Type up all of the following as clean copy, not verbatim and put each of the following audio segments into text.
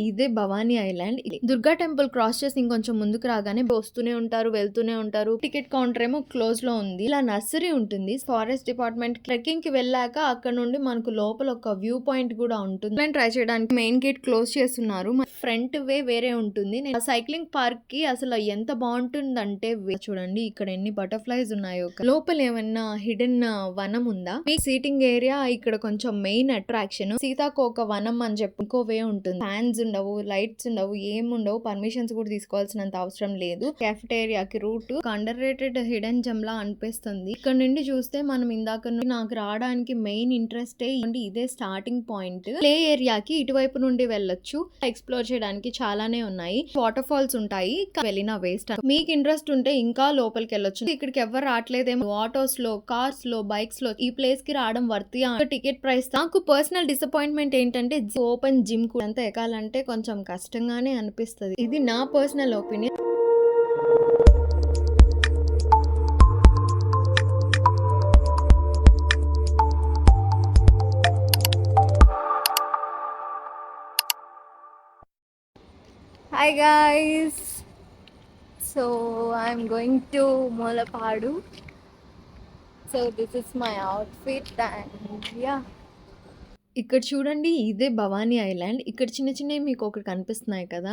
ఇదే Bhavani island. Durga temple cross చేసి ఇంకొంచెం ముందుకు రాగానే వస్తూనే ఉంటారు, వెళ్తూనే ఉంటారు. టికెట్ కౌంటర్ ఏమో క్లోజ్ లో ఉంది. ఇలా నర్సరీ ఉంటుంది. ఫారెస్ట్ డిపార్ట్మెంట్ ట్రెక్కింగ్ కి వెళ్ళాక అక్కడ నుండి మనకు లోపల ఒక వ్యూ పాయింట్ కూడా ఉంటుంది. ట్రై చేయడానికి మెయిన్ గేట్ క్లోజ్ చేస్తున్నారు. ఫ్రంట్ వే వేరే ఉంటుంది. నేను సైక్లింగ్ పార్క్ కి అసలు ఎంత బాగుంటుందంటే చూడండి ఇక్కడ ఎన్ని బటర్ఫ్లైస్ ఉన్నాయో. లోపల ఏమన్నా హిడెన్ వనం ఉందా? మీ సీటింగ్ ఏరియా ఇక్కడ కొంచెం మెయిన్ అట్రాక్షన్. సీతాకోక వనం అని చెప్పి ఇంకో వే ఉంటుంది. ఫ్యాన్స్ ఉండవు, లైట్స్ ఉండవు, ఏముండవు. పర్మిషన్స్ కూడా తీసుకోవాల్సినంత అవసరం లేదు. కెఫెటేరియాకి route underrated hidden gem లా అనిపిస్తుంది. ఇక్కడ నుండి చూస్తే మనం ఇందాక నుండి నాకు రావడానికి మెయిన్ ఇంట్రెస్ట్ ఇదే స్టార్టింగ్ పాయింట్. ప్లే ఏరియాకి ఇటువైపు నుండి వెళ్ళొచ్చు. ఎక్స్ప్లోర్ చేయడానికి చాలానే ఉన్నాయి. వాటర్ ఫాల్స్ ఉంటాయి. వెళ్ళిన వేస్ట్. మీకు ఇంట్రెస్ట్ ఉంటే ఇంకా లోపలికి వెళ్ళొచ్చు. ఇక్కడికి ఎవరు రావట్లేదేమో. ఆటోస్ లో, కార్స్ లో, బైక్స్ లో ఈ ప్లేస్ కి రావడం వర్తియా? టికెట్ ప్రైస్ నాకు పర్సనల్ డిసప్పాయింట్మెంట్ ఏంటంటే ఓపెన్ జిమ్ అంతా ఎక్కాలంటే కొంచెం కష్టంగానే అనిపిస్తుంది. ఇది నా personal opinion. Hi guys, so I'm going to Molapadu. So this is my outfit and yeah. ఇక్కడ చూడండి ఇదే భవానీ ఐలాండ్. ఇక్కడ చిన్న చిన్నవి మీకు ఒకటి కనిపిస్తున్నాయి కదా,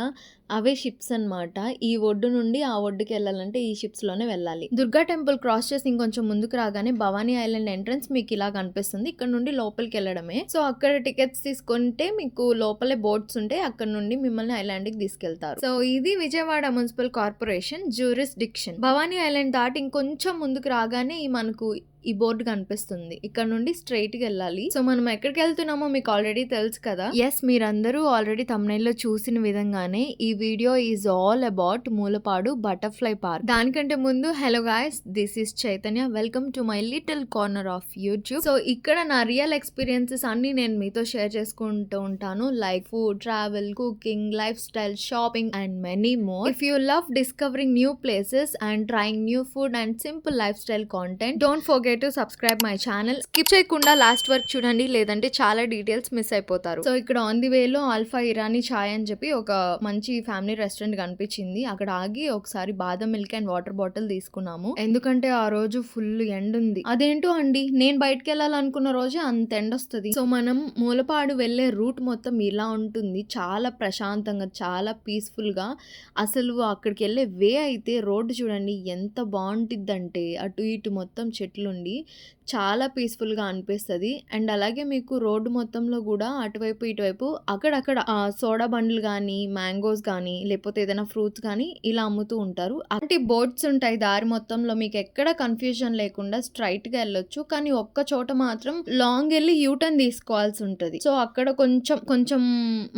అవే షిప్స్ అన్నమాట. ఈ ఒడ్డు నుండి ఆ ఒడ్డుకి వెళ్ళాలంటే ఈ షిప్స్ లోనే వెళ్ళాలి. దుర్గా టెంపుల్ క్రాస్ చేసి ఇంకొంచెం ముందుకు రాగానే భవానీ ఐలాండ్ ఎంట్రన్స్ మీకు ఇలా కనిపిస్తుంది. ఇక్కడ నుండి లోపలికి వెళ్ళడమే. సో అక్కడ టికెట్స్ తీసుకుంటే మీకు లోపలే బోట్స్ ఉంటాయి. అక్కడ నుండి మిమ్మల్ని ఐలాండ్ కి తీసుకెళ్తారు. సో ఇది Vijayawada municipal corporation jurisdiction. Bhavani island దాటి ఇంకొంచెం ముందుకు రాగానే మనకు ఈ బోర్డు కనిపిస్తుంది. ఇక్కడ నుండి స్ట్రైట్ గా వెళ్ళాలి. సో మనం ఎక్కడికి వెళ్తున్నామో మీకు ఆల్రెడీ తెలుసు కదా. ఎస్, మీరందరూ ఆల్రెడీ thumbnail లో చూసిన విధంగానే ఈ video is all about Mulapadu butterfly park. దానికంటే ముందు hello guys, this is Chaitanya. Welcome to my little corner of YouTube. So ఇక్కడ నా రియల్ ఎక్స్పీరియన్సెస్ అన్ని నేను మీతో షేర్ చేసుకుంటూ ఉంటాను. Like food, travel, cooking, life style, shopping and many more. If you love discovering new places and trying new food and simple life style content, don't forget to subscribe my channel. Skip చేయకుండా last వరకు చూడండి, లేదంటే చాలా details miss అయిపోతారు. So ఇక్కడ on the వేలో alpha Irani చాయ్ అని చెప్పి ఒక మంచి ఫ్యామిలీ రెస్టారెంట్ కనిపించింది. అక్కడ ఆగి ఒకసారి బాదం మిల్క్ అండ్ వాటర్ బాటిల్ తీసుకున్నాము. ఎందుకంటే ఆ రోజు ఫుల్ ఎండ్ ఉంది. అదేంటో అండి, నేను బయటకు వెళ్ళాలనుకున్న రోజే అంత ఎండ్ వస్తుంది. సో మనం మూలపాడు వెళ్లే రూట్ మొత్తం ఇలా ఉంటుంది. చాలా ప్రశాంతంగా, చాలా పీస్ఫుల్ గా. అసలు అక్కడికి వెళ్ళే వే అయితే రోడ్డు చూడండి ఎంత బాగుంటుందంటే అటు ఇటు మొత్తం చెట్లుండి చాలా పీస్ఫుల్ గా అనిపిస్తుంది. అండ్ అలాగే మీకు రోడ్డు మొత్తంలో కూడా అటువైపు ఇటువైపు అక్కడక్కడ సోడా బండ్లు కానీ, మ్యాంగోస్ కానీ, లేకపోతే ఏదైనా ఫ్రూట్స్ కానీ ఇలా అమ్ముతూ ఉంటారు. అలాంటి బోట్స్ ఉంటాయి దారి మొత్తంలో. మీకు ఎక్కడ కన్ఫ్యూజన్ లేకుండా స్ట్రైట్ గా వెళ్ళొచ్చు. కానీ ఒక్క చోట మాత్రం లాంగ్ వెళ్ళి యూటర్న్ తీసుకోవాల్సి ఉంటుంది. సో అక్కడ కొంచెం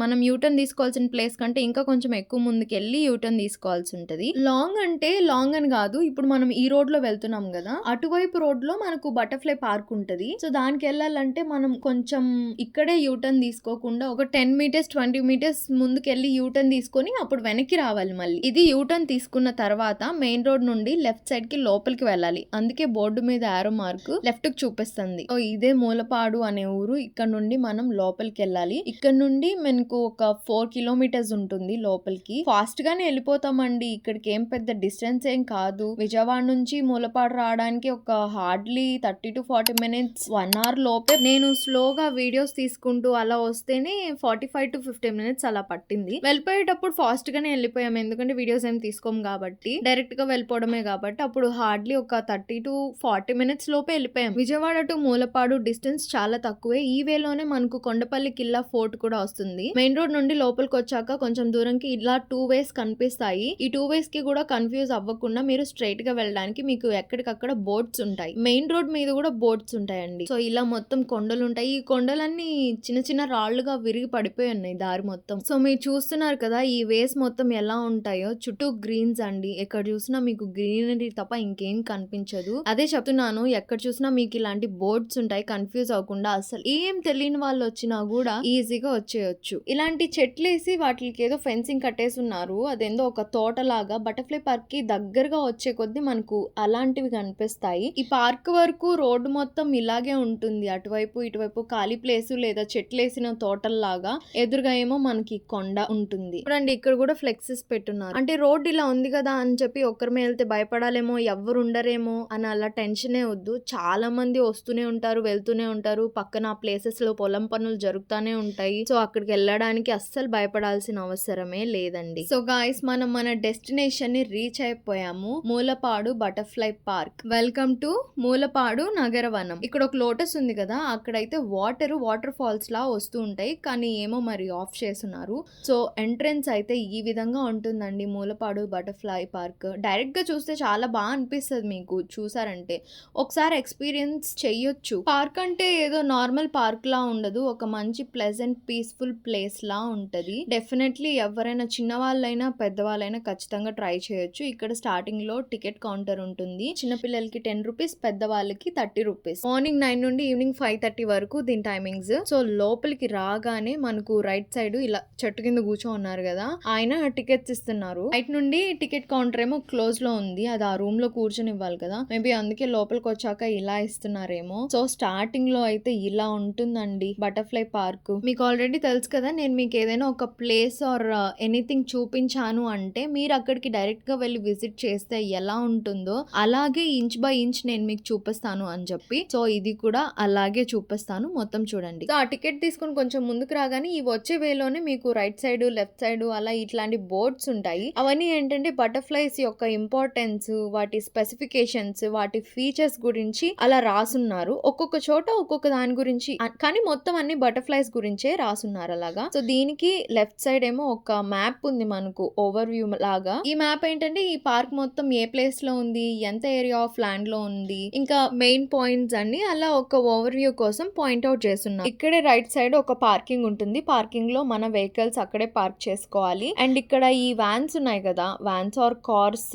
మనం యూటర్న్ తీసుకోవాల్సిన ప్లేస్ కంటే ఇంకా కొంచెం ఎక్కువ ముందుకు వెళ్ళి యూటర్న్ తీసుకోవాల్సి ఉంటుంది. లాంగ్ అంటే లాంగ్ అని కాదు, ఇప్పుడు మనం ఈ రోడ్ లో వెళ్తున్నాం కదా, అటువైపు రోడ్ లో మనకు బటర్ఫ్లై పార్క్ ఉంటది. సో దానికి వెళ్ళాలంటే మనం కొంచెం ఇక్కడే యూటర్న్ తీసుకోకుండా ఒక 10 మీటర్స్ 20 మీటర్స్ ముందుకెళ్ళి యూటర్న్ తీసుకొని అప్పుడు వెనక్కి రావాలి. మళ్ళీ ఇది యూటర్న్ తీసుకున్న తర్వాత మెయిన్ రోడ్ నుండి లెఫ్ట్ సైడ్ కి లోపలికి వెళ్ళాలి. అందుకే బోర్డు మీద ఆరో మార్క్ లెఫ్ట్ కి చూపిస్తుంది. సో ఇదే మూలపాడు అనే ఊరు. ఇక్కడ నుండి మనం లోపలికి వెళ్ళాలి. ఇక్కడ నుండి మనకు ఒక 4 కిలోమీటర్స్ ఉంటుంది లోపలికి. ఫాస్ట్ గానే వెళ్ళిపోతామండి. ఇక్కడికి ఏం పెద్ద డిస్టెన్స్ ఏం కాదు. విజయవాడ నుంచి మూలపాడు రావడానికి ఒక హార్డ్లీ 30 to 40 minutes 1 hour లోపే. నేను స్లోగా వీడియోస్ తీసుకుంటూ అలా వస్తేనే 45 to 50 minutes అలా పట్టింది. వెళ్ళిపోయేటప్పుడు ఫాస్ట్ గానే వెళ్ళిపోయాం, ఎందుకంటే వీడియోస్ ఏం తీసుకోం కాబట్టి, డైరెక్ట్ గా వెళ్ళిపోవడమే కాబట్టి. అప్పుడు హార్డ్లీ ఒక 30 to 40 minutes లోపే వెళ్ళిపోయాం. విజయవాడ టు మూలపాడు డిస్టెన్స్ చాలా తక్కువే. ఈ వేలోనే మనకు కొండపల్లి కిల్లా ఫోర్ట్ కూడా వస్తుంది. మెయిన్ రోడ్ నుండి లోపలికి వచ్చాక కొంచెం దూరంకి ఇలా 2 ways కనిపిస్తాయి. ఈ 2 ways కి కూడా కన్ఫ్యూజ్ అవ్వకుండా మీరు స్ట్రైట్ గా వెళ్ళడానికి మీకు ఎక్కడికక్కడ బోట్స్ ఉంటాయి. మెయిన్ రోడ్ మీద కూడా బోట్స్ ఉంటాయండి. సో ఇలా మొత్తం కొండలు ఉంటాయి. ఈ కొండలన్నీ చిన్న చిన్న రాళ్లుగా విరిగి పడిపోయి ఉన్నాయి దారి మొత్తం. సో మీరు చూస్తున్నారు కదా ఈ వేస్ మొత్తం ఎలా ఉంటాయో. చుట్టూ గ్రీన్స్ అండి. ఎక్కడ చూసినా మీకు గ్రీనరీ తప్ప ఇంకేం కనిపించదు. అదే చెప్తున్నాను, ఎక్కడ చూసినా మీకు ఇలాంటి బోట్స్ ఉంటాయి. కన్ఫ్యూజ్ అవ్వకుండా, అసలు ఏం తెలియని వాళ్ళు వచ్చినా కూడా ఈజీగా వచ్చేయచ్చు. ఇలాంటి చెట్లేసి వాటికి ఏదో ఫెన్సింగ్ కట్టేసి ఉన్నారు. అదేందో ఒక తోటలాగా. బటర్ఫ్లై పార్క్ కి దగ్గరగా వచ్చే కొద్దీ మనకు అలాంటివి కనిపిస్తాయి. ఈ పార్క్ వరకు రోడ్డు మొత్తం ఇలాగే ఉంటుంది, అటువైపు ఇటువైపు ఖాళీ ప్లేస్ లేదా చెట్లేసిన తోటల్లాగా, ఎదురుగా ఏమో మనకి కొండ ఉంటుంది. చూడండి ఇక్కడ కూడా ఫ్లెక్సెస్ పెట్టున్నారు. అంటే రోడ్ ఇలా ఉంది కదా అని చెప్పి ఒక్కరిమే వెళ్తే భయపడాలేమో, ఎవ్వరు ఉండరేమో అని అలా టెన్షనే వద్దు. చాలా మంది వస్తూనే ఉంటారు, వెళ్తూనే ఉంటారు. పక్కన ఆ ప్లేసెస్ లో పొలం పనులు జరుగుతూనే ఉంటాయి. సో అక్కడికి వెళ్ళడానికి అస్సలు భయపడాల్సిన అవసరమే లేదండి. సో గాయ్స్, మనం మన డెస్టినేషన్ ని రీచ్ అయిపోయాము. Mulapadu butterfly park. Welcome to Mulapadu Nagaravanam. ఇక్కడ ఒక లోటస్ ఉంది కదా, అక్కడైతే వాటర్ ఫాల్స్ లా వస్తూ ఉంటాయి, కానీ ఏమో మరి ఆఫ్ చేస్తున్నారు. సో ఎంట్రన్స్ అయితే ఈ విధంగా ఉంటుందండి మూలపాడు బటర్ఫ్లై పార్క్. డైరెక్ట్ గా చూస్తే చాలా బాగా అనిపిస్తుంది మీకు చూసారంటే. ఒకసారి ఎక్స్పీరియన్స్ చెయ్యొచ్చు. పార్క్ అంటే ఏదో నార్మల్ పార్క్ లా ఉండదు, ఒక మంచి ప్లెజెంట్ పీస్ఫుల్ ప్లేస్ లా ఉంటది. డెఫినెట్లీ ఎవరైనా చిన్నవాళ్ళైనా పెద్దవాళ్ళైనా ఖచ్చితంగా ట్రై చేయొచ్చు. ఇక్కడ స్టార్టింగ్ లో టికెట్ కౌంటర్ ఉంటుంది. చిన్నపిల్లలకి 10 రూపీస్, పెద్దవాళ్ళకి 30 రూపీస్. మార్నింగ్ 9 నుండి ఈవినింగ్ 5:30 వరకు దీని టైమింగ్స్. సో లోపలికి రాగానే మనకు రైట్ సైడ్ ఇలా చెట్టు కింద కూర్చో ఉన్నారు కదా, ఆయన టికెట్స్ ఇస్తున్నారు. రైట్ నుండి టికెట్ కౌంటర్ ఏమో క్లోజ్ లో ఉంది, అది ఆ రూమ్ లో కూర్చొని ఇవ్వాలి కదా, మేబీ అందుకే లోపలికి వచ్చాక ఇలా ఇస్తున్నారేమో. సో స్టార్టింగ్ లో అయితే ఇలా ఉంటుందండి బటర్ఫ్లై పార్క్. మీకు ఆల్రెడీ తెలుసు కదా, నేను మీకు ఏదైనా ఒక ప్లేస్ ఆర్ ఎనీథింగ్ చూపించాను అంటే మీరు అక్కడికి డైరెక్ట్ గా వెళ్ళి విజిట్ చేస్తే ఎలా ఉంటుందో అలాగే ఇంచ్ బై ఇంచ్ నేను మీకు చూపిస్తాను అని చెప్పి. సో ఇది కూడా అలాగే చూపిస్తాను, మొత్తం చూడండి. సో ఆ టికెట్ తీసుకుని కొంచెం ముందుకు రాగానే ఈ వచ్చే వేలోనే మీకు రైట్ సైడ్ లెఫ్ట్ సైడ్ అలా ఇట్లాంటి బోర్డ్స్ ఉంటాయి. అవన్నీ ఏంటంటే బటర్ఫ్లైస్ యొక్క ఇంపార్టెన్స్, వాటి స్పెసిఫికేషన్స్, వాటి ఫీచర్స్ గురించి అలా రాసున్నారు. ఒక్కొక్క చోట ఒక్కొక్క దాని గురించి, కానీ మొత్తం అన్ని బటర్ఫ్లైస్ గురించే రాసున్నారు అలాగా. సో దీనికి లెఫ్ట్ సైడ్ ఏమో ఒక మ్యాప్ ఉంది మనకు, ఓవర్ వ్యూ లాగా. ఈ మ్యాప్ ఏంటంటే ఈ పార్క్ మొత్తం ఏ ప్లేస్ లో ఉంది, ఎంత ఏరియా ఆఫ్ ల్యాండ్ లో ఉంది, ఇంకా మెయిన్ పాయింట్స్ అన్ని అలా ఒక ఓవర్ వ్యూ కోసం పాయింట్ అవుట్ చేస్తున్నారు. ఇక్కడే రైట్ సైడ్ ఒక పార్కింగ్ ఉంటుంది, పార్కింగ్ లో మన వెహికల్స్ అక్కడే పార్క్ చేసుకోవాలి. అండ్ ఇక్కడ ఈ వ్యాన్స్ ఉన్నాయి కదా, వ్యాన్స్ ఆర్ కార్స్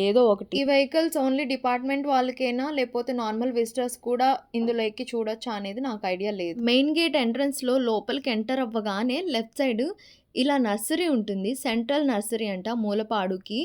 ఏదో ఒకటి. ఈ వెహికల్స్ ఓన్లీ డిపార్ట్మెంట్ వాళ్ళకేనా లేకపోతే నార్మల్ విజిటర్స్ కూడా ఇందులో ఎక్కి చూడొచ్చా అనేది నాకు ఐడియా లేదు. మెయిన్ గేట్ ఎంట్రన్స్ లో లోపలికి ఎంటర్ అవ్వగానే లెఫ్ట్ సైడ్ ఇలా నర్సరీ ఉంటుంది, సెంట్రల్ నర్సరీ అంట మూలపాడుకి.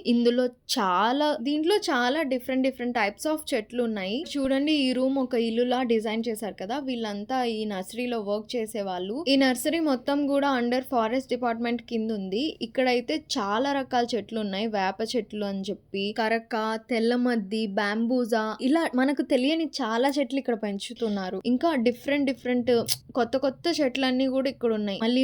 దీంట్లో చాలా డిఫరెంట్ టైప్స్ ఆఫ్ చెట్లు ఉన్నాయి. చూడండి ఈ రూమ్ ఒక ఇల్లులా డిజైన్ చేశారు కదా, వీళ్ళంతా ఈ నర్సరీలో వర్క్ చేసే వాళ్ళు. ఈ నర్సరీ మొత్తం కూడా అండర్ ఫారెస్ట్ డిపార్ట్మెంట్ కింద ఉంది. ఇక్కడైతే చాలా రకాల చెట్లు ఉన్నాయి, వేప చెట్లు అని చెప్పి, కరక, తెల్లమద్ది, బ్యాంబూజా, ఇలా మనకు తెలియని చాలా చెట్లు ఇక్కడ పెంచుతున్నారు. ఇంకా డిఫరెంట్ కొత్త చెట్లన్నీ కూడా ఇక్కడ ఉన్నాయి. మళ్ళీ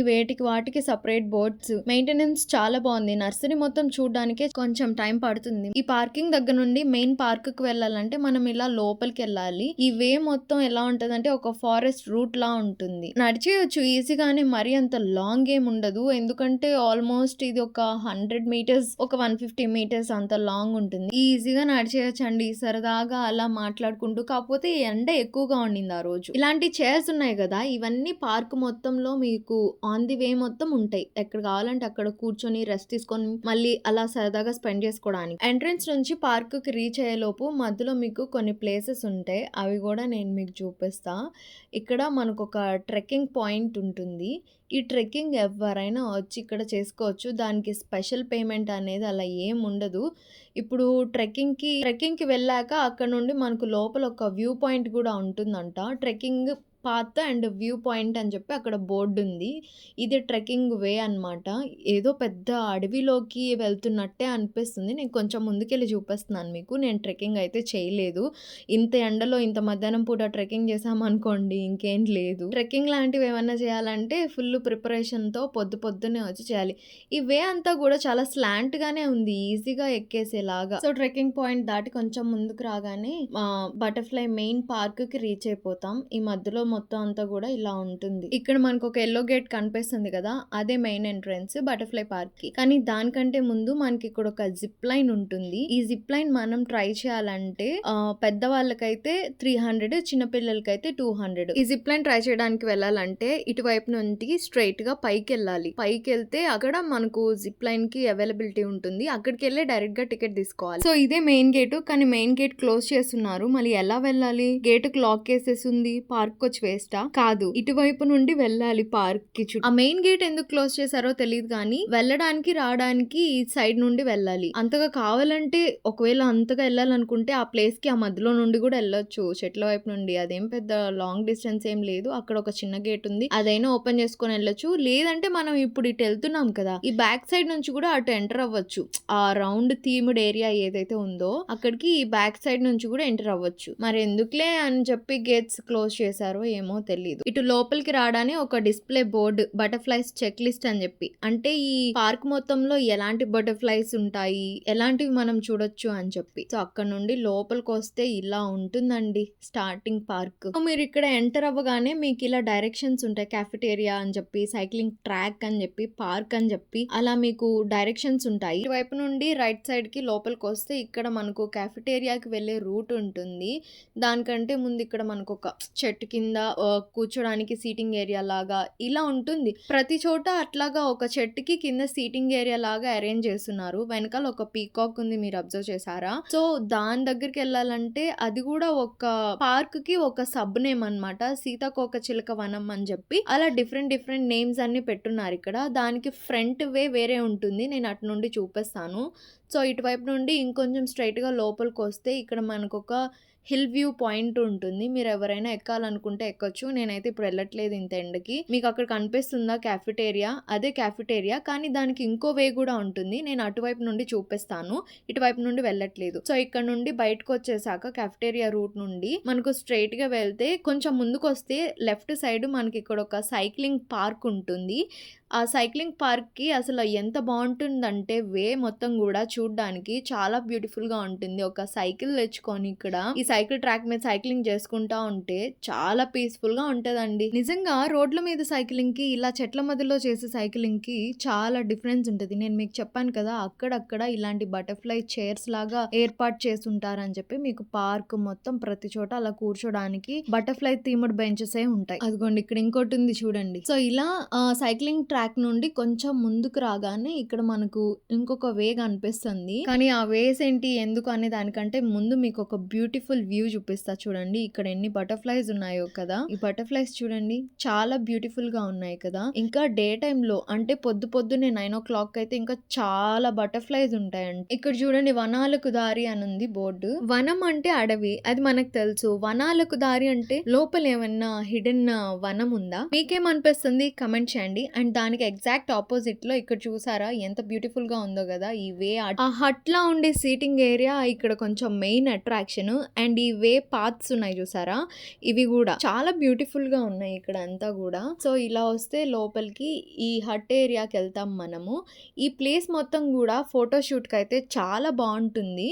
వాటికి సపరేట్ బోర్డ్స్. మెయింటెనెన్స్ చాలా బాగుంది. నర్సరీ మొత్తం చూడడానికే కొంచెం టైం పడుతుంది. ఈ పార్కింగ్ దగ్గర నుండి మెయిన్ పార్క్ కు వెళ్ళాలంటే మనం ఇలా లోపలికి వెళ్ళాలి. ఈ వే మొత్తం ఎలా ఉంటదంటే ఒక ఫారెస్ట్ రూట్ లా ఉంటుంది, నడిచేయచ్చు ఈజీగానే, మరీ అంత లాంగ్ ఏం ఉండదు. ఎందుకంటే ఆల్మోస్ట్ ఇది ఒక 100 మీటర్స్, ఒక 150 మీటర్స్ అంత లాంగ్ ఉంటుంది. ఈజీగా నడిచేయచ్చు అండి, సరదాగా అలా మాట్లాడుకుంటూ. కాకపోతే ఎండ ఎక్కువగా ఉండింది ఆ రోజు. ఇలాంటి చైర్స్ ఉన్నాయి కదా, ఇవన్నీ పార్క్ మొత్తంలో మీకు ఆన్ ది వే మొత్తం ఉంటాయి. ఎక్కడ కావాలంటే అక్కడ కూర్చొని రెస్ట్ తీసుకొని మళ్ళీ అలా సరదాగా స్పెండ్ చేసుకోవడానికి. ఎంట్రన్స్ నుంచి పార్క్ కి రీచ్ అయ్యేలోపు మధ్యలో మీకు కొన్ని ప్లేసెస్ ఉంటాయి, అవి కూడా నేను మీకు చూపిస్తా. ఇక్కడ మనకు ఒక ట్రెక్కింగ్ పాయింట్ ఉంటుంది. ఈ ట్రెక్కింగ్ ఎవరైనా వచ్చి ఇక్కడ చేసుకోవచ్చు, దానికి స్పెషల్ పేమెంట్ అనేది అలా ఏం ఉండదు. ఇప్పుడు ట్రెక్కింగ్కి వెళ్ళాక అక్కడ నుండి మనకు లోపల ఒక వ్యూ పాయింట్ కూడా ఉంటుందంట. Trekking path and view point అని చెప్పి అక్కడ బోర్డు ఉంది. ఇది ట్రెక్కింగ్ వే అన్నమాట. ఏదో పెద్ద అడవిలోకి వెళ్తున్నట్టే అనిపిస్తుంది. నేను కొంచెం ముందుకెళ్ళి చూపిస్తున్నాను మీకు. నేను ట్రెక్కింగ్ అయితే చేయలేదు. ఇంత ఎండలో ఇంత మధ్యాహ్నం పూట ట్రెక్కింగ్ చేసామనుకోండి ఇంకేం లేదు. ట్రెక్కింగ్ లాంటివి ఏమన్నా చేయాలంటే ఫుల్ ప్రిపరేషన్తో పొద్దున్నే వచ్చి చేయాలి. ఈ వే అంతా కూడా చాలా స్లాంట్ గానే ఉంది, ఈజీగా ఎక్కేసేలాగా. సో ట్రెక్కింగ్ పాయింట్ దాటి కొంచెం ముందుకు రాగానే బటర్ఫ్లై మెయిన్ పార్క్ కి రీచ్ అయిపోతాం. ఈ మధ్యలో మొత్తం అంతా కూడా ఇలా ఉంటుంది. ఇక్కడ మనకు ఒక ఎల్లో గేట్ కనిపిస్తుంది కదా, అదే మెయిన్ ఎంట్రన్స్ బటర్ఫ్లై పార్క్ కి. కానీ దానికంటే ముందు మనకి ఇక్కడ ఒక జిప్ లైన్ ఉంటుంది. ఈ జిప్ లైన్ మనం ట్రై చేయాలంటే పెద్దవాళ్ళకైతే 300, చిన్నపిల్లలకైతే 200. ఈ జిప్ లైన్ ట్రై చేయడానికి వెళ్ళాలంటే ఇటువైపు నుంచి స్ట్రైట్ గా పైకి వెళ్ళాలి. పైకి వెళ్తే అక్కడ మనకు జిప్ లైన్ కి అవైలబిలిటీ ఉంటుంది, అక్కడికి వెళ్ళి డైరెక్ట్ గా టికెట్ తీసుకోవాలి. సో ఇదే మెయిన్ గేట్, కానీ మెయిన్ గేట్ క్లోజ్ చేస్తున్నారు. మళ్ళీ ఎలా వెళ్ళాలి? గేట్ కు లాక్ చేసేసి ఉంది. పార్క్ వచ్చి కోచ్ వేస్టా కాదు, ఇటువైపు నుండి వెళ్ళాలి పార్క్ కి. ఆ మెయిన్ గేట్ ఎందుకు క్లోజ్ చేశారో తెలియదు కానీ వెళ్ళడానికి రావడానికి ఈ సైడ్ నుండి వెళ్ళాలి. అంతగా కావాలంటే ఒకవేళ అంతగా వెళ్ళాలనుకుంటే ఆ ప్లేస్ కి ఆ మధ్యలో నుండి కూడా వెళ్ళొచ్చు, చెట్ల వైపు నుండి. అదేం పెద్ద లాంగ్ డిస్టెన్స్ ఏం లేదు. అక్కడ ఒక చిన్న గేట్ ఉంది, అదైనా ఓపెన్ చేసుకొని వెళ్ళొచ్చు. లేదంటే మనం ఇప్పుడు ఇటు వెళ్తున్నాం కదా, ఈ బ్యాక్ సైడ్ నుంచి కూడా అటు ఎంటర్ అవ్వచ్చు. ఆ రౌండ్ థీమ్డ్ ఏరియా ఏదైతే ఉందో అక్కడికి ఈ బ్యాక్ సైడ్ నుంచి కూడా ఎంటర్ అవ్వచ్చు. మరి ఎందుకులే అని చెప్పి గేట్స్ క్లోజ్ చేశారో ఏమో తెలియదు. ఇటు లోపలికి రావడానికి ఒక display board butterflies check list అని చెప్పి, అంటే ఈ పార్క్ మొత్తంలో ఎలాంటి బటర్ఫ్లైస్ ఉంటాయి, ఎలాంటివి మనం చూడొచ్చు అని చెప్పి. సో అక్కడ నుండి లోపలికి వస్తే ఇలా ఉంటుందండి స్టార్టింగ్ పార్క్. మీరు ఇక్కడ ఎంటర్ అవ్వగానే మీకు ఇలా డైరెక్షన్స్ ఉంటాయి. క్యాఫెటేరియా అని చెప్పి, సైక్లింగ్ ట్రాక్ అని చెప్పి, పార్క్ అని చెప్పి అలా మీకు డైరెక్షన్స్ ఉంటాయి. ఇటువైపు నుండి రైట్ సైడ్ కి లోపలికి వస్తే ఇక్కడ మనకు క్యాఫెటేరియాకి వెళ్ళే రూట్ ఉంటుంది. దానికంటే ముందు ఇక్కడ మనకు ఒక చెట్టు కింద కూర్చోడానికి సీటింగ్ ఏరియా లాగా ఇలా ఉంటుంది. ప్రతి చోట అట్లాగా ఒక చెట్టుకి కింద సీటింగ్ ఏరియా లాగా అరేంజ్ చేస్తున్నారు. వెనకాల ఒక పీకాక్ ఉంది, మీరు అబ్జర్వ్ చేశారా? సో దాని దగ్గరికి వెళ్ళాలంటే అది కూడా ఒక పార్క్ కి ఒక సబ్ నేమ్ అన్నమాట, సీతాకోక చిలక వనం అని చెప్పి. అలా డిఫరెంట్ నేమ్స్ అన్ని పెట్టున్నారు ఇక్కడ. దానికి ఫ్రంట్ వే వేరే ఉంటుంది, నేను అటు నుండి చూపిస్తాను. సో ఇటువైపు నుండి ఇంకొంచెం స్ట్రైట్ గా లోపలికి వస్తే ఇక్కడ మనకు ఒక హిల్ వ్యూ పాయింట్ ఉంటుంది. మీరు ఎవరైనా ఎక్కాలనుకుంటే ఎక్కొచ్చు. నేనైతే ఇప్పుడు వెళ్ళట్లేదు ఇంత ఎండకి. మీకు అక్కడ కనిపిస్తుందా క్యాఫెటేరియా? అదే క్యాఫెటేరియా, కానీ దానికి ఇంకో వే కూడా ఉంటుంది. నేను అటువైపు నుండి చూపిస్తాను, ఇటువైపు నుండి వెళ్ళట్లేదు. సో ఇక్కడ నుండి బయటకు వచ్చేసాక క్యాఫెటేరియా రూట్ నుండి మనకు స్ట్రైట్ గా వెళ్తే కొంచెం ముందుకు వస్తే లెఫ్ట్ సైడ్ మనకి ఇక్కడ ఒక సైక్లింగ్ పార్క్ ఉంటుంది. ఆ సైక్లింగ్ పార్క్ కి అసలు ఎంత బాగుంటుందంటే వే మొత్తం కూడా చూడడానికి చాలా బ్యూటిఫుల్ గా ఉంటుంది. ఒక సైకిల్ తెచ్చుకొని ఇక్కడ ఈ సైకిల్ ట్రాక్ మీద సైక్లింగ్ చేసుకుంటా ఉంటే చాలా పీస్ఫుల్ గా ఉంటదండి. నిజంగా రోడ్ల మీద సైక్లింగ్ కి ఇలా చెట్ల మధ్యలో చేసే సైక్లింగ్ కి చాలా డిఫరెన్స్ ఉంటది. నేను మీకు చెప్పాను కదా, అక్కడక్కడ ఇలాంటి బటర్ఫ్లై చైర్స్ లాగా ఏర్పాటు చేస్తుంటారని చెప్పి. మీకు పార్క్ మొత్తం ప్రతి చోట అలా కూర్చోడానికి బటర్ఫ్లై థీమ్డ్ బెంచెస్ ఏ ఉంటాయి. అదిగోండి ఇక్కడ ఇంకోటి ఉంది చూడండి. సో ఇలా సైక్లింగ్ ట్రాక్ నుండి కొంచెం ముందుకు రాగానే ఇక్కడ మనకు ఇంకొక వే కనిపిస్తుంది. కానీ ఆ వేస్ ఏంటి ఎందుకు అనే దానికంటే ముందు మీకు ఒక బ్యూటిఫుల్ వ్యూ చూపిస్తా చూడండి. ఇక్కడ ఎన్ని బటర్ఫ్లైస్ ఉన్నాయో కదా. ఈ బటర్ఫ్లైస్ చూడండి చాలా బ్యూటిఫుల్ గా ఉన్నాయి కదా. ఇంకా డే టైమ్ లో అంటే పొద్దున్నే 9 o'clock అయితే ఇంకా చాలా బటర్ఫ్లైస్ ఉంటాయండి. ఇక్కడ చూడండి వనాలకు దారి అని ఉంది బోర్డు. వనం అంటే అడవి, అది మనకు తెలుసు. వనాలకు దారి అంటే లోపల ఏమన్నా హిడెన్ వనం ఉందా? మీకేమనిపిస్తుంది కమెంట్ చేయండి. అండ్ దానికి ఎగ్జాక్ట్ ఆపోజిట్ లో ఇక్కడ చూసారా ఎంత బ్యూటిఫుల్ గా ఉందో కదా ఈ వే. ఆ హట్ లా ఉండే సీటింగ్ ఏరియా ఇక్కడ కొంచెం మెయిన్ అట్రాక్షన్. అండ్ ఈ వే పాత్స్ ఉన్నాయి చూసారా, ఇవి కూడా చాలా బ్యూటిఫుల్ గా ఉన్నాయి ఇక్కడ అంతా కూడా. సో ఇలా వస్తే లోపలికి ఈ హట్ ఏరియాకి వెళ్తాం మనము. ఈ ప్లేస్ మొత్తం కూడా ఫోటోషూట్ కి అయితే చాలా బాగుంటుంది.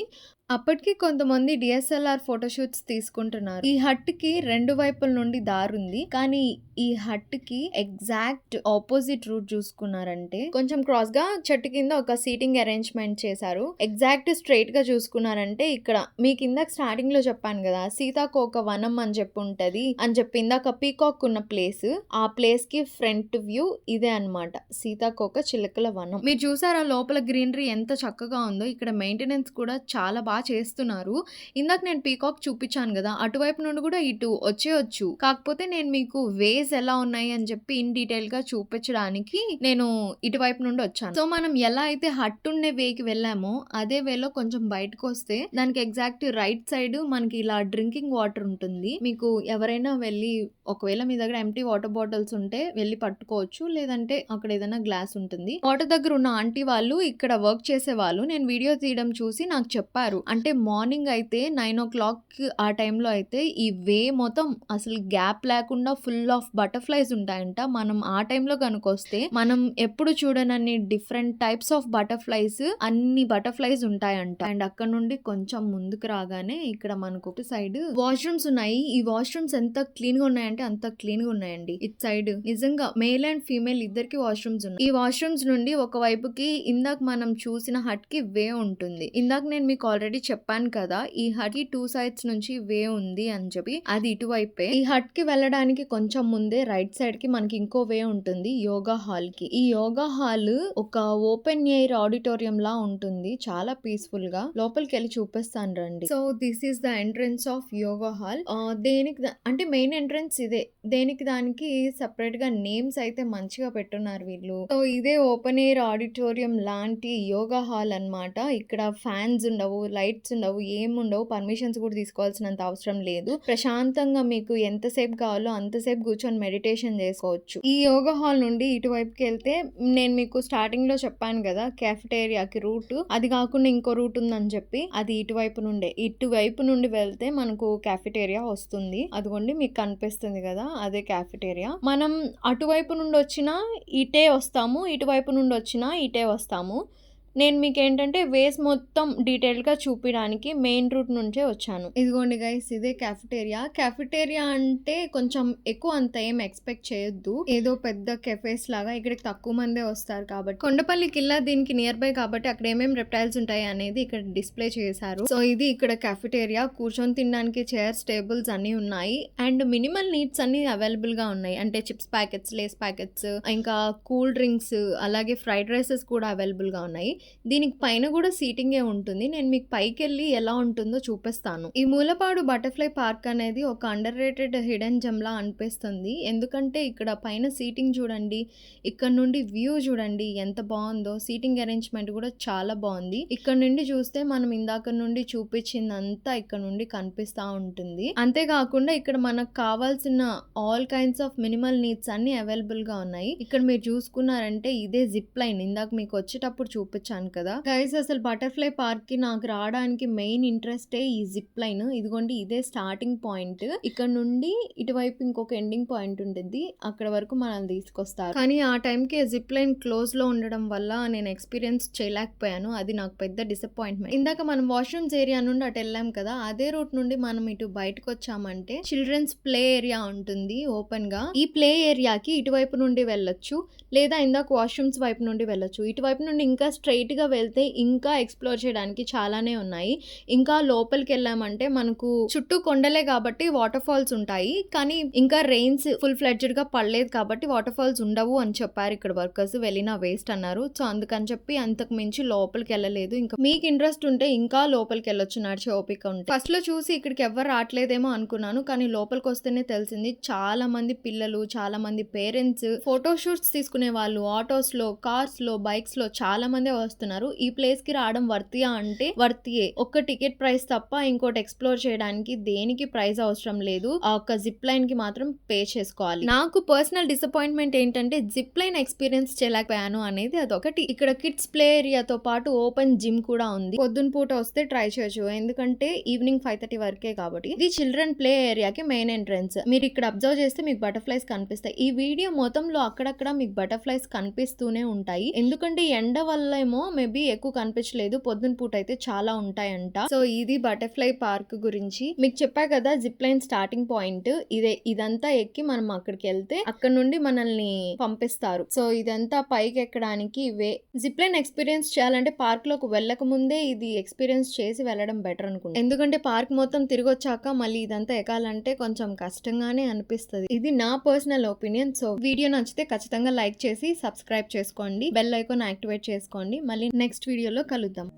అప్పటికి కొంతమంది డిఎస్ఎల్ఆర్ ఫోటోషూట్స్ తీసుకుంటున్నారు. ఈ హట్ కి రెండు వైపుల నుండి దారుంది, కానీ ఈ హట్ కి ఎగ్జాక్ట్ ఆపోజిట్ రూట్ చూసుకున్నారంటే కొంచెం క్రాస్ గా చెట్టు కింద ఒక సీటింగ్ అరేంజ్మెంట్ చేశారు. ఎగ్జాక్ట్ స్ట్రైట్ గా చూసుకున్నారంటే ఇక్కడ మీకు ఇందాక స్టార్టింగ్ లో చెప్పాను కదా సీతాకోక వనం అని చెప్పి ఉంటది అని చెప్పి, ఇందాక పీకాక్ ఉన్న ప్లేస్, ఆ ప్లేస్ కి ఫ్రంట్ వ్యూ ఇదే అన్నమాట, సీతాకోక చిలుకల వనం. మీరు చూసారా లోపల గ్రీనరీ ఎంత చక్కగా ఉందో. ఇక్కడ మెయింటెనెన్స్ కూడా చాలా బాగా చేస్తున్నారు. ఇందాక నేను పీకాక్ చూపించాను కదా, అటువైపు నుండి కూడా ఇటు వచ్చేయచ్చు. కాకపోతే నేను మీకు వేస్ ఎలా ఉన్నాయి అని చెప్పి ఇన్ డీటెయిల్ గా చూపించడానికి నేను ఇటువైపు నుండి వచ్చాను. సో మనం ఎలా అయితే హట్ ఉండే వేకి వెళ్ళామో అదే వేలో కొంచెం బయటకు వస్తే దానికి ఎగ్జాక్ట్ రైట్ సైడ్ మనకి ఇలా డ్రింకింగ్ వాటర్ ఉంటుంది. మీకు ఎవరైనా వెళ్ళి ఒకవేళ మీ దగ్గర ఎంటీ వాటర్ బాటిల్స్ ఉంటే వెళ్ళి పట్టుకోవచ్చు, లేదంటే అక్కడ ఏదైనా గ్లాస్ ఉంటుంది. వాటర్ దగ్గర ఉన్న ఆంటీ వాళ్ళు ఇక్కడ వర్క్ చేసే వాళ్ళు నేను వీడియో తీయడం చూసి నాకు చెప్పారు. అంటే మార్నింగ్ అయితే 9 o'clock ఆ టైంలో అయితే ఈ వే మొత్తం అసలు గ్యాప్ లేకుండా ఫుల్ ఆఫ్ బటర్ఫ్లైస్ ఉంటాయంట. మనం ఆ టైంలో కనుక వస్తే మనం ఎప్పుడు చూడనన్ని డిఫరెంట్ టైప్స్ ఆఫ్ బటర్ఫ్లైస్, అన్ని బటర్ఫ్లైస్ ఉంటాయంట. అండ్ అక్కడ నుండి కొంచెం ముందుకు రాగానే ఇక్కడ మనకు ఒక సైడ్ వాష్రూమ్స్ ఉన్నాయి. ఈ వాష్రూమ్స్ ఎంత క్లీన్ గా ఉన్నాయంటే అంత క్లీన్ గా ఉన్నాయండి. ఇట్ సైడ్ నిజంగా మేల్ అండ్ ఫీమేల్ ఇద్దరికి వాష్రూమ్స్ ఉన్నాయి. ఈ వాష్రూమ్స్ నుండి ఒక వైపుకి ఇందాక మనం చూసిన హట్ కి వే ఉంటుంది. ఇందాక నేను మీకు ఆల్రెడీ ఆల్రెడీ చెప్పాను కదా, ఈ హట్ కి 2 సైడ్స్ నుంచి వే ఉంది అని చెప్పి. అది ఇటువైపే. ఈ హట్ కి వెళ్ళడానికి కొంచెం ముందే రైట్ సైడ్ కి మనకి ఇంకో వే ఉంటుంది యోగా హాల్ కి. ఈ యోగా హాల్ ఒక ఓపెన్ ఎయిర్ ఆడిటోరియం లా ఉంటుంది, చాలా పీస్ఫుల్ గా. లోపలికి వెళ్ళి చూపిస్తాను రండి. So this is the entrance of yoga hall. దేనికి అంటే మెయిన్ ఎంట్రన్స్ ఇదే, దేనికి దానికి సెపరేట్ గా నేమ్స్ అయితే మంచిగా పెట్టున్నారు వీళ్ళు. సో ఇదే ఓపెన్ ఎయిర్ ఆడిటోరియం లాంటి యోగా హాల్ అన్నమాట. ఇక్కడ ఫ్యాన్స్ ఉండవు, లైట్స్ ఉండవు, ఏముండవు, పర్మిషన్స్ కూడా తీసుకోవాల్సినంత అవసరం లేదు. ప్రశాంతంగా మీకు ఎంతసేపు కావాలో అంతసేపు కూర్చొని మెడిటేషన్ చేసుకోవచ్చు. ఈ యోగా హాల్ నుండి ఇటువైపుకి వెళ్తే నేను మీకు స్టార్టింగ్ లో చెప్పాను కదా క్యాఫెటేరియాకి రూట్, అది కాకుండా ఇంకో రూట్ ఉందని చెప్పి, అది ఇటువైపు నుండి వెళ్తే మనకు క్యాఫెటేరియా వస్తుంది. అదిగోండి మీకు కనిపిస్తుంది కదా, అదే క్యాఫెటేరియా. మనం అటువైపు నుండి వచ్చినా ఇటే వస్తాము, ఇటువైపు నుండి వచ్చినా ఇటే వస్తాము. నేను మీకు ఏంటంటే వేస్ మొత్తం డీటెయిల్ గా చూపించడానికి మెయిన్ రూట్ నుంచే వచ్చాను. ఇదిగోండి గైస్, ఇదే క్యాఫెటేరియా అంటే కొంచెం ఎక్కువ అంత ఏం ఎక్స్పెక్ట్ చేయొద్దు, ఏదో పెద్ద కెఫేస్ లాగా. ఇక్కడికి తక్కువ మందే వస్తారు కాబట్టి. కొండపల్లి కిల్లా దీనికి నియర్ బై కాబట్టి అక్కడ ఏమేమి రెప్టైల్స్ ఉంటాయి అనేది ఇక్కడ డిస్ప్లే చేశారు. సో ఇది ఇక్కడ క్యాఫెటేరియా. కూర్చొని తినడానికి చైర్స్, టేబుల్స్ అన్ని ఉన్నాయి. అండ్ మినిమల్ నీడ్స్ అన్ని అవైలబుల్ గా ఉన్నాయి. అంటే చిప్స్ ప్యాకెట్స్, లేస్ ప్యాకెట్స్, ఇంకా కూల్ డ్రింక్స్, అలాగే ఫ్రైడ్ రైసెస్ కూడా అవైలబుల్ గా ఉన్నాయి. దీనికి పైన కూడా సీటింగే ఉంటుంది. నేను మీకు పైకి వెళ్ళి ఎలా ఉంటుందో చూపిస్తాను. ఈ మూలపాడు బటర్ఫ్లై పార్క్ అనేది ఒక అండర్ రేటెడ్ హిడెన్ జెమ్ లా అనిపిస్తుంది. ఎందుకంటే ఇక్కడ పైన సీటింగ్ చూడండి, ఇక్కడ నుండి వ్యూ చూడండి ఎంత బాగుందో. సీటింగ్ అరేంజ్మెంట్ కూడా చాలా బాగుంది. ఇక్కడ నుండి చూస్తే మనం ఇందాక నుండి చూపించిందంతా ఇక్కడ నుండి కనిపిస్తా ఉంటుంది. అంతేకాకుండా ఇక్కడ మనకు కావాల్సిన all kinds of minimal needs అన్ని అవైలబుల్ గా ఉన్నాయి. ఇక్కడ మీరు చూసుకున్నారంటే ఇదే జిప్ లైన్, ఇందాక మీకు వచ్చేటప్పుడు చూపించాను కదా గైస్. అసలు బటర్ఫ్లై పార్క్ కి నాకు రావడానికి మెయిన్ ఇంట్రెస్టే ఈ జిప్ లైన్. ఇదిగోండి ఇదే స్టార్టింగ్ పాయింట్. ఇక్కడ నుండి ఇటువైపు ఇంకొక ఎండింగ్ పాయింట్ ఉంటుంది, అక్కడ వరకు మనల్ని తీసుకొస్తారు. కానీ ఆ టైంకి జిప్ లైన్ క్లోజ్ లో ఉండడం వల్ల నేను ఎక్స్పీరియన్స్ చేయలేకపోయాను. అది నాకు పెద్ద డిసప్పాయింట్మెంట్. ఇందాక మనం వాష్రూమ్స్ ఏరియా నుండి అటు వెళ్ళాం కదా, అదే రూట్ నుండి మనం ఇటు బయటకు వచ్చామంటే చిల్డ్రన్స్ ప్లే ఏరియా ఉంటుంది ఓపెన్ గా. ఈ ప్లే ఏరియాకి ఇటువైపు నుండి వెళ్ళొచ్చు, లేదా ఇందాక వాష్రూమ్స్ వైపు నుండి వెళ్ళొచ్చు. ఇటువైపు నుండి ఇంకా స్ట్రైట్ గా వెళ్తే ఇంకా ఎక్స్ప్లోర్ చేయడానికి చాలానే ఉన్నాయి. ఇంకా లోపలికి వెళ్ళామంటే మనకు చుట్టూ కొండలే కాబట్టి వాటర్ ఫాల్స్ ఉంటాయి. కానీ ఇంకా రెయిన్స్ ఫుల్ ఫ్లెడ్జ్డ్ గా పడలేదు కాబట్టి వాటర్ ఫాల్స్ ఉండవు అని చెప్పారు ఇక్కడ వర్కర్స్. వెళ్ళినా వేస్ట్ అన్నారు. సో అందుకని చెప్పి అంతకు మించి లోపలికి వెళ్ళలేదు. ఇంకా మీకు ఇంట్రెస్ట్ ఉంటే ఇంకా లోపలికి వెళ్ళొచ్చు, నడిచే ఓపిక ఉంటే. ఫస్ట్ లో చూసి ఇక్కడికి ఎవరు రావట్లేదేమో అనుకున్నాను, కానీ లోపలికి వస్తేనే తెలిసింది చాలా మంది పిల్లలు, చాలా మంది పేరెంట్స్, ఫోటో షూట్స్ తీసుకునే వాళ్ళు ఆటోస్ లో, కార్స్ లో, బైక్స్ లో చాలా మంది వస్తున్నారు. ఈ ప్లేస్ కి రావడం వర్తియా అంటే వర్తియే. ఒక్క టికెట్ ప్రైస్ తప్ప ఇంకోటి ఎక్స్ప్లోర్ చేయడానికి దేనికి ప్రైస్ అవసరం లేదు. ఆ ఒక్క జిప్ లైన్ కి మాత్రం పే చేసుకోవాలి. నాకు పర్సనల్ డిసప్పాయింట్మెంట్ ఏంటంటే జిప్ లైన్ ఎక్స్పీరియన్స్ చేయలేకపోయాను అనేది అదొకటి. ఇక్కడ కిడ్స్ ప్లే ఏరియాతో పాటు ఓపెన్ జిమ్ కూడా ఉంది. పొద్దున పూట వస్తే ట్రై చేయొచ్చు, ఎందుకంటే ఈవినింగ్ 5:30 వరకే కాబట్టి. ఇది చిల్డ్రన్ ప్లే ఏరియాకి మెయిన్ ఎంట్రన్స్. మీరు ఇక్కడ అబ్జర్వ్ చేస్తే మీకు బటర్ఫ్లైస్ కనిపిస్తాయి. ఈ వీడియో మొత్తంలో అక్కడక్కడ మీకు బటర్ఫ్లైస్ కనిపిస్తూనే ఉంటాయి. ఎందుకంటే ఎండ వల్ల ఏమో మేబీ ఎక్కువ కనిపించలేదు, పొద్దున పూట అయితే చాలా ఉంటాయంట. సో ఇది బటర్ఫ్లై పార్క్ గురించి మీకు చెప్పా కదా. జిప్ లైన్ స్టార్టింగ్ పాయింట్ ఇదే. ఇదంతా ఎక్కి మనం అక్కడికి వెళ్తే అక్కడ నుండి మనల్ని పంపిస్తారు. సో ఇదంతా పైకి ఎక్కడానికి వే. జిప్ లైన్ ఎక్స్పీరియన్స్ చేయాలంటే పార్క్ లోకి వెళ్ళక ముందే ఇది ఎక్స్పీరియన్స్ చేసి వెళ్ళడం బెటర్ అనుకుంటా. ఎందుకంటే పార్క్ మొత్తం తిరిగి వచ్చాక మళ్ళీ ఇదంతా ఎక్కాలంటే కొంచెం కష్టంగానే అనిపిస్తుంది. ఇది నా పర్సనల్ ఒపీనియన్. సో వీడియో నచ్చితే ఖచ్చితంగా లైక్ చేసి సబ్స్క్రైబ్ చేసుకోండి, బెల్ ఐకాన్ యాక్టివేట్ చేసుకోండి. మళ్ళీ నెక్స్ట్ వీడియోలో కలుద్దాం.